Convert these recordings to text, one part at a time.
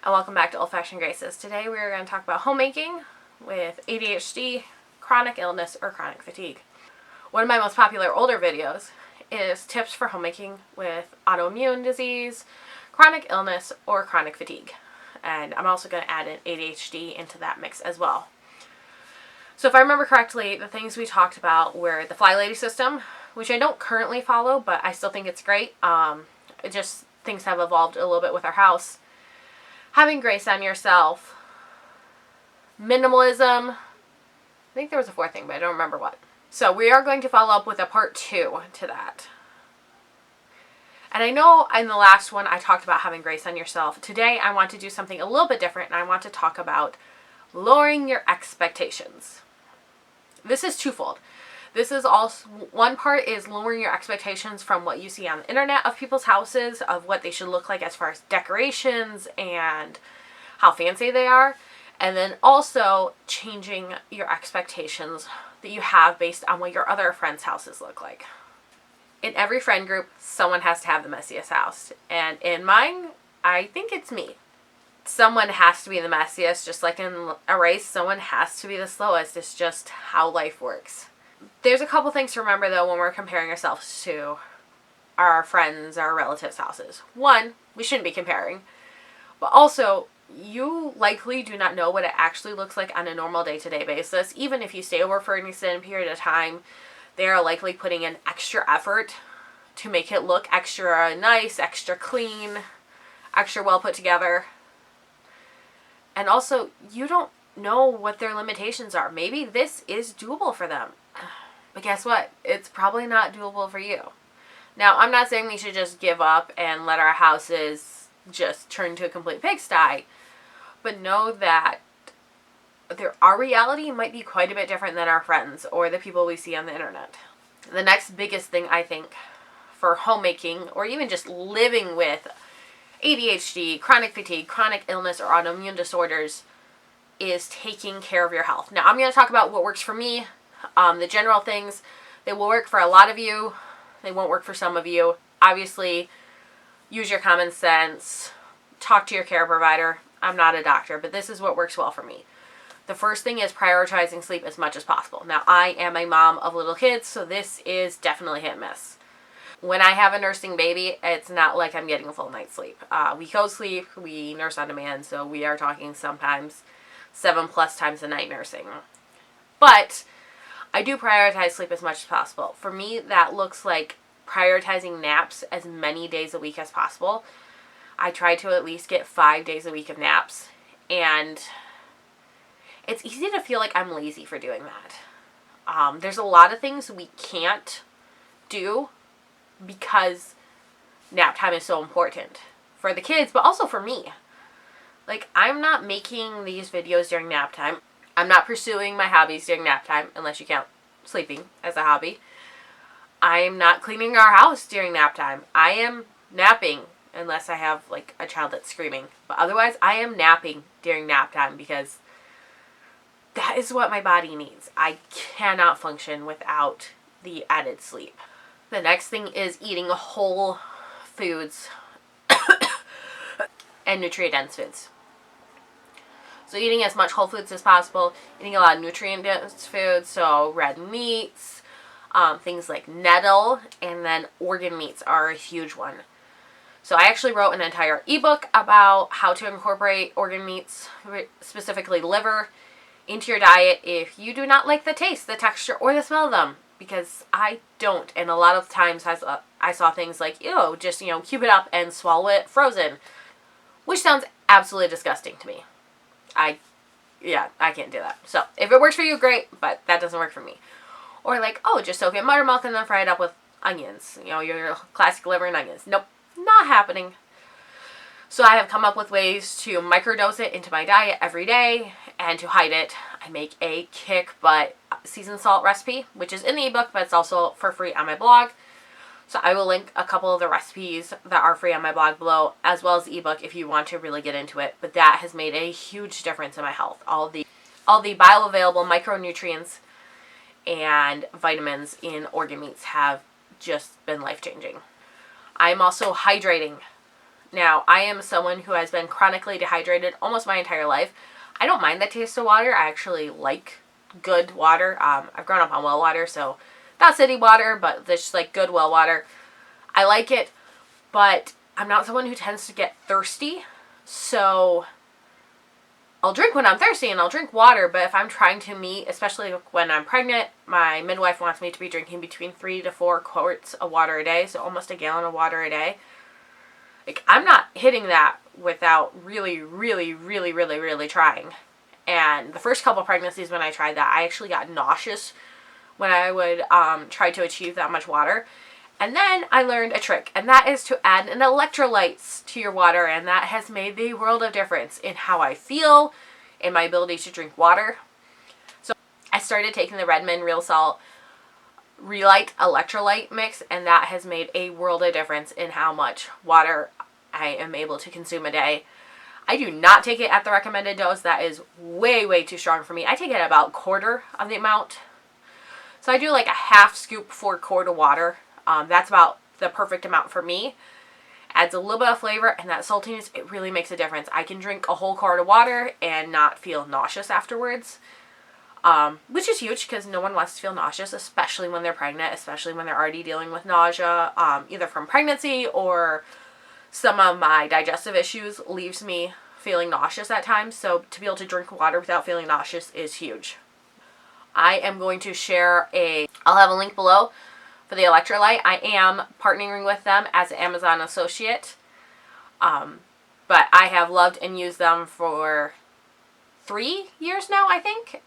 And welcome back to Old Fashioned Graces. Today we are going to talk about homemaking with ADHD, chronic illness, or chronic fatigue. One of my most popular older videos is tips for homemaking with autoimmune disease, chronic illness, or chronic fatigue. And I'm also going to add an ADHD into that mix as well. So if I remember correctly, the things we talked about were the Fly Lady system, which I don't currently follow, but I still think it's great. Things have evolved a little bit with our house. Having grace on yourself, minimalism, I think there was a fourth thing, but I don't remember what. So we are going to follow up with a part 2 to that. And I know in the last one I talked about having grace on yourself. Today I want to do something a little bit different, and I want to talk about lowering your expectations. This is twofold. This is also, one part is lowering your expectations from what you see on the internet of people's houses, of what they should look like as far as decorations and how fancy they are. And then also changing your expectations that you have based on what your other friends' houses look like. In every friend group, someone has to have the messiest house. And in mine, I think it's me. Someone has to be the messiest, just like in a race, someone has to be the slowest. It's just how life works. There's a couple things to remember, though, when we're comparing ourselves to our friends, our relatives' houses. One, we shouldn't be comparing. But also, you likely do not know what it actually looks like on a normal day-to-day basis. Even if you stay over for an extended period of time, they are likely putting in extra effort to make it look extra nice, extra clean, extra well put together. And also, you don't know what their limitations are. Maybe this is doable for them. But guess what? It's probably not doable for you. Now, I'm not saying we should just give up and let our houses just turn to a complete pigsty. But know that our reality might be quite a bit different than our friends or the people we see on the internet. The next biggest thing, I think, for homemaking or even just living with ADHD, chronic fatigue, chronic illness, or autoimmune disorders is taking care of your health. Now, I'm going to talk about what works for me. The general things, they will work for a lot of you. They won't work for some of you. Obviously, use your common sense. Talk to your care provider. I'm not a doctor, but this is what works well for me. The first thing is prioritizing sleep as much as possible. Now, I am a mom of little kids, so this is definitely hit and miss. When I have a nursing baby, it's not like I'm getting a full night's sleep. We co-sleep, we nurse on demand, so we are talking sometimes 7+ times a night nursing. But I do prioritize sleep as much as possible. For me, that looks like prioritizing naps as many days a week as possible. I try to at least get 5 days a week of naps, and it's easy to feel like I'm lazy for doing that. There's a lot of things we can't do because nap time is so important for the kids, but also for me. Like, I'm not making these videos during nap time. I'm not pursuing my hobbies during nap time, unless you count sleeping as a hobby. I'm not cleaning our house during nap time. I am napping, unless I have, like, a child that's screaming. But otherwise, I am napping during nap time because that is what my body needs. I cannot function without the added sleep. The next thing is eating whole foods and nutrient-dense foods. So eating as much whole foods as possible, eating a lot of nutrient-dense foods, so red meats, things like nettle, and then organ meats are a huge one. So I actually wrote an entire ebook about how to incorporate organ meats, specifically liver, into your diet if you do not like the taste, the texture, or the smell of them. Because I don't, and a lot of times I saw things like, ew, just, cube it up and swallow it frozen. Which sounds absolutely disgusting to me. I can't do that. So, if it works for you, great, but that doesn't work for me. Or like, just soak it in buttermilk and then fry it up with onions. Your classic liver and onions. Nope, not happening. So I have come up with ways to microdose it into my diet every day, and to hide it, I make a kick butt seasoned salt recipe, which is in the ebook, but it's also for free on my blog. So I will link a couple of the recipes that are free on my blog below, as well as the ebook if you want to really get into it. But that has made a huge difference in my health. All the bioavailable micronutrients and vitamins in organ meats have just been life-changing. I'm also hydrating Now, I am someone who has been chronically dehydrated almost my entire life. I don't mind the taste of water. I actually like good water. I've grown up on well water, so not city water, but just like good well water. I like it, but I'm not someone who tends to get thirsty. So I'll drink when I'm thirsty and I'll drink water, but if I'm trying to meet, especially when I'm pregnant, my midwife wants me to be drinking between 3 to 4 quarts of water a day, so almost a gallon of water a day. Like, I'm not hitting that without really, really, really, really, really trying. And the first couple pregnancies when I tried that, I actually got nauseous when I would try to achieve that much water. And then I learned a trick, and that is to add an electrolytes to your water, and that has made the world of difference in how I feel, in my ability to drink water. So I started taking the Redmond Real Salt Relight electrolyte mix, and that has made a world of difference in how much water I am able to consume a day. I do not take it at the recommended dose. That is way, way too strong for me. I take it about a quarter of the amount. So I do like a half scoop for a quart of water. That's about the perfect amount for me. Adds a little bit of flavor, and that saltiness, it really makes a difference. I can drink a whole quart of water and not feel nauseous afterwards, which is huge because no one wants to feel nauseous, especially when they're pregnant, especially when they're already dealing with nausea, either from pregnancy or some of my digestive issues leaves me feeling nauseous at times. So to be able to drink water without feeling nauseous is huge. I am going to share I'll have a link below for the electrolyte. I am partnering with them as an Amazon associate. But I have loved and used them for 3 years now, I think.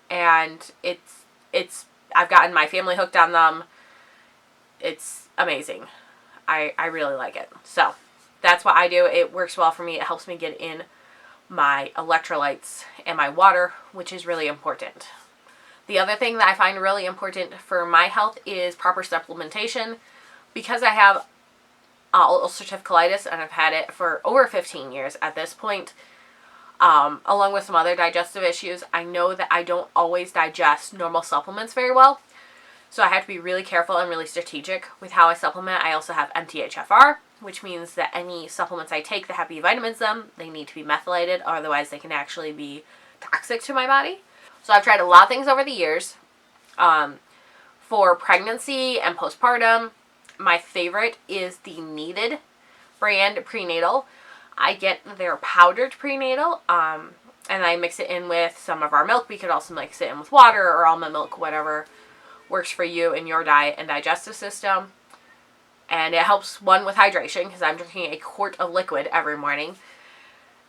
And I've gotten my family hooked on them. It's amazing. I really like it. So that's what I do. It works well for me. It helps me get in my electrolytes and my water, which is really important. The other thing that I find really important for my health is proper supplementation. Because I have ulcerative colitis, and I've had it for over 15 years at this point, along with some other digestive issues, I know that I don't always digest normal supplements very well. So I have to be really careful and really strategic with how I supplement. I also have MTHFR, which means that any supplements I take that have B vitamins in them, they need to be methylated, otherwise they can actually be toxic to my body. So I've tried a lot of things over the years. For pregnancy and postpartum, my favorite is the Needed brand prenatal. I get their powdered prenatal, and I mix it in with some of our milk. We could also mix it in with water or almond milk, whatever works for you in your diet and digestive system. And it helps, one, with hydration, because I'm drinking a quart of liquid every morning.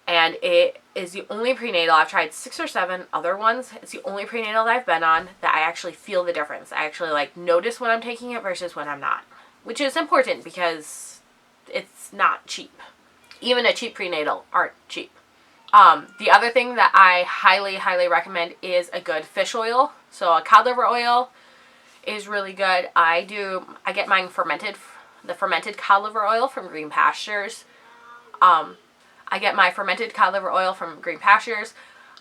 And it is the only prenatal. I've tried 6 or 7 other ones. It's the only prenatal that I've been on that I actually feel the difference. I actually notice when I'm taking it versus when I'm not, which is important because it's not cheap. Even a cheap prenatal aren't cheap. The other thing that I highly, highly recommend is a good fish oil. So a cod liver oil is really good. I get mine the fermented cod liver oil from Green Pastures. I get my fermented cod liver oil from Green Pastures.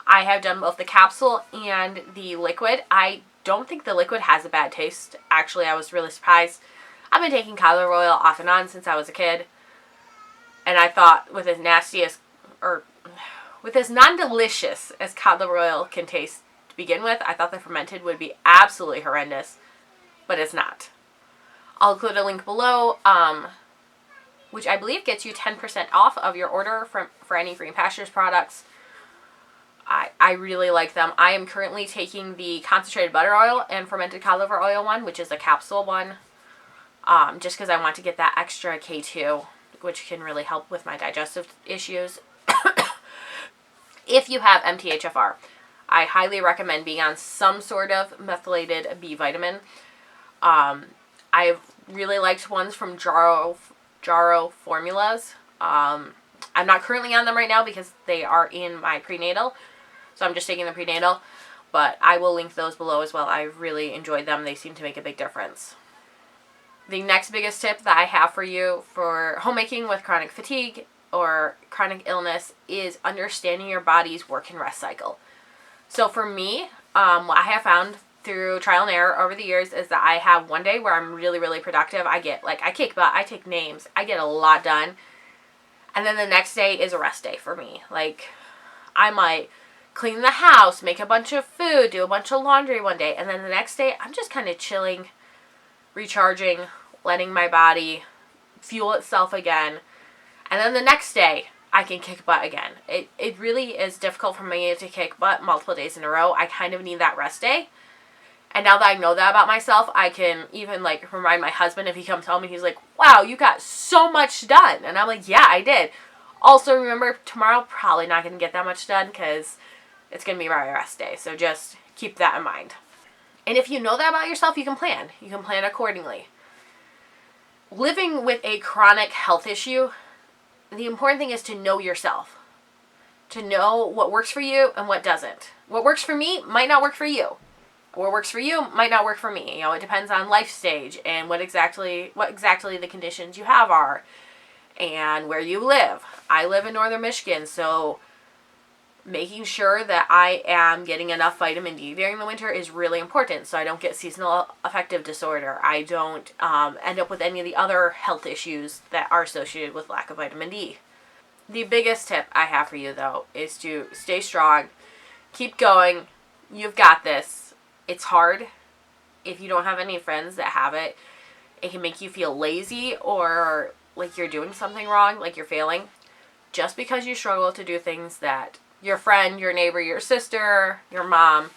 I have done both the capsule and the liquid. I don't think the liquid has a bad taste. Actually, I was really surprised. I've been taking cod liver oil off and on since I was a kid. And I thought with as non-delicious as cod liver oil can taste to begin with, I thought the fermented would be absolutely horrendous. But it's not. I'll include a link below, which I believe gets you 10% off of your order for any Green Pastures products. I really like them. I am currently taking the concentrated butter oil and fermented cod liver oil one, which is a capsule one, just because I want to get that extra K2, which can really help with my digestive issues. If you have MTHFR, I highly recommend being on some sort of methylated B vitamin. I've really liked ones from Jarrow Formulas. I'm not currently on them right now because they are in my prenatal, so I'm just taking the prenatal, but I will link those below as well. I really enjoyed them. They seem to make a big difference. The next biggest tip that I have for you for homemaking with chronic fatigue or chronic illness is understanding your body's work and rest cycle. So for me, what I have found through trial and error over the years is that I have one day where I'm really, really productive. I kick butt, I take names, I get a lot done. And then the next day is a rest day for me. Like, I might clean the house, make a bunch of food, do a bunch of laundry one day. And then the next day, I'm just kind of chilling, recharging, letting my body fuel itself again. And then the next day, I can kick butt again. It really is difficult for me to kick butt multiple days in a row. I kind of need that rest day. And now that I know that about myself, I can even, like, remind my husband if he comes home and he's like, wow, you got so much done. And I'm like, yeah, I did. Also, remember, tomorrow probably not going to get that much done because it's going to be my rest day. So just keep that in mind. And if you know that about yourself, you can plan. You can plan accordingly. Living with a chronic health issue, the important thing is to know yourself. To know what works for you and what doesn't. What works for me might not work for you. What works for you might not work for me. You know, it depends on life stage and what exactly the conditions you have are and where you live. I live in northern Michigan, so making sure that I am getting enough vitamin D during the winter is really important so I don't get seasonal affective disorder. I don't end up with any of the other health issues that are associated with lack of vitamin D. The biggest tip I have for you, though, is to stay strong, keep going. You've got this. It's hard. If you don't have any friends that have it, it can make you feel lazy or like you're doing something wrong, like you're failing. Just because you struggle to do things that your friend, your neighbor, your sister, your mom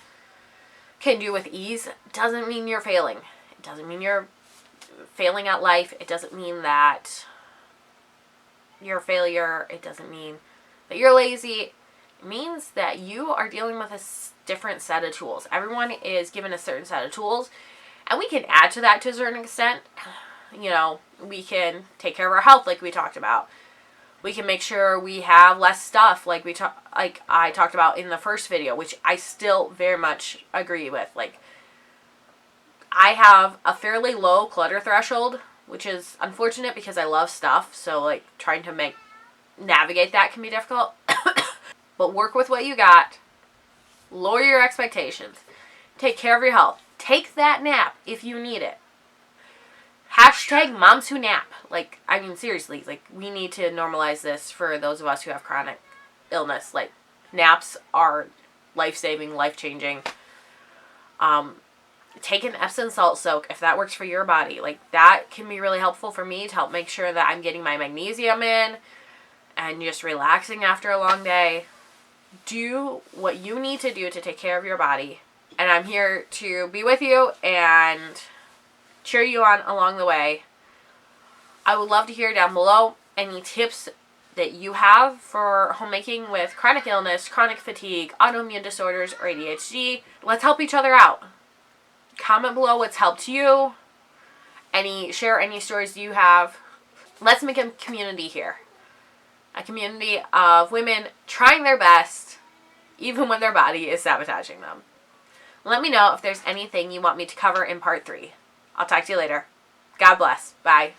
can do with ease doesn't mean you're failing. It doesn't mean you're failing at life. It doesn't mean that you're a failure. It doesn't mean that you're lazy. It means that you are dealing with a different set of tools. Everyone is given a certain set of tools, and we can add to that to a certain extent. You know, we can take care of our health like we talked about. We can make sure we have less stuff like I talked about in the first video, which I still very much agree with. Like, I have a fairly low clutter threshold, which is unfortunate because I love stuff. So, like, trying to navigate that can be difficult. But work with what you got. Lower your expectations. Take care of your health. Take that nap if you need it. Hashtag moms who nap. Like, I mean, seriously, like, we need to normalize this for those of us who have chronic illness. Like, naps are life-saving, life-changing. Take an Epsom salt soak if that works for your body. Like, that can be really helpful for me to help make sure that I'm getting my magnesium in and just relaxing after a long day. Do what you need to do to take care of your body. And I'm here to be with you and cheer you on along the way. I would love to hear down below any tips that you have for homemaking with chronic illness, chronic fatigue, autoimmune disorders, or ADHD. Let's help each other out. Comment below what's helped you. Share any stories you have. Let's make a community here. A community of women trying their best, even when their body is sabotaging them. Let me know if there's anything you want me to cover in part 3. I'll talk to you later. God bless. Bye.